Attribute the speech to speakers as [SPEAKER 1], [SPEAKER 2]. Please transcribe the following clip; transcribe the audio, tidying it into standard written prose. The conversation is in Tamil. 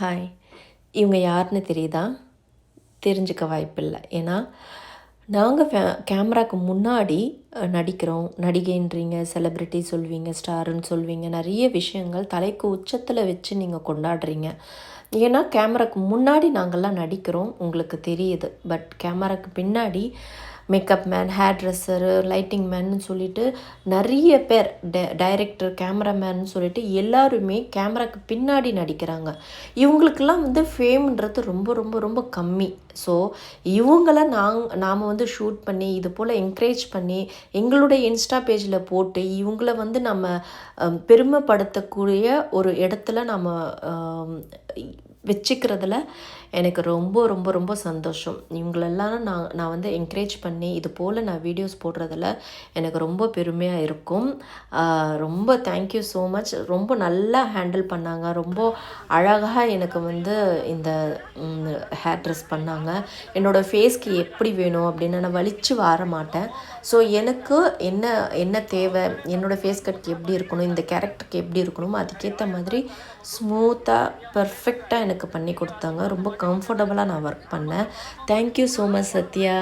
[SPEAKER 1] ஹாய். இவங்க யாருன்னு தெரியுதா? தெரிஞ்சுக்க வாய்ப்பில்ல. ஏன்னா, நாங்க கேமராக்கு முன்னாடி நடிக்கிறோம். நடிகைன்றீங்க, செலிபிரிட்டி சொல்வீங்க, ஸ்டாருன்னு சொல்வீங்க. நெறைய விஷயங்கள் தலைக்கு உச்சத்தில வச்சு நீங்க கொண்டாடுறீங்க. ஏன்னா, கேமராக்கு முன்னாடி நாங்கலாம் நடிக்கிறோம். உங்களுக்கு தெரியுது. பட் கேமராக்கு பின்னாடி makeup man, hair dresser, lighting மேன்னு சொல்லிட்டு நெறைய பேர் டைரக்டர், கேமராமேன்னு சொல்லிட்டு எல்லாருமே கேமராக்கு பின்னாடி நடிக்கிறாங்க. இவங்களுக்கெல்லாம் ஃபேம்ன்றது ரொம்ப ரொம்ப ரொம்ப கம்மி. ஸோ இவங்கள நாம ஷூட் பண்ணி இது போல் என்கரேஜ் பண்ணி எங்களுடைய இன்ஸ்டா பேஜில் போட்டு இவங்கள நம்ம பெருமைப்படுத்தக்கூடிய ஒரு இடத்துல நம்ம வச்சுக்கிறதுல எனக்கு ரொம்ப ரொம்ப ரொம்ப சந்தோஷம். இவங்களெல்லாம் நான் என்கரேஜ் பண்ணி இது போல் நான் வீடியோஸ் போடுறதில் எனக்கு ரொம்ப பெருமையாக இருக்கும். ரொம்ப தேங்க்யூ ஸோ மச். ரொம்ப நல்லா ஹேண்டில் பண்ணாங்க. ரொம்ப அழகாக எனக்கு இந்த ஹேர் ட்ரெஸ் பண்ணாங்க. என்னோடய ஃபேஸ்க்கு எப்படி வேணும் அப்படின்னு நான் வலிச்சு வார மாட்டேன். ஸோ எனக்கு என்ன தேவை, என்னோடய ஃபேஸ் கட்க்கு எப்படி இருக்கணும், இந்த கேரக்டருக்கு எப்படி இருக்கணுமோ அதுக்கேற்ற மாதிரி ஸ்மூத்தாக பர்ஃபெக்டாக எனக்கு பண்ணி கொடுத்தாங்க. ரொம்ப கம்ஃபர்டபுளாக நான் ஒர்க் பண்ணேன். Thank you so much Sathya.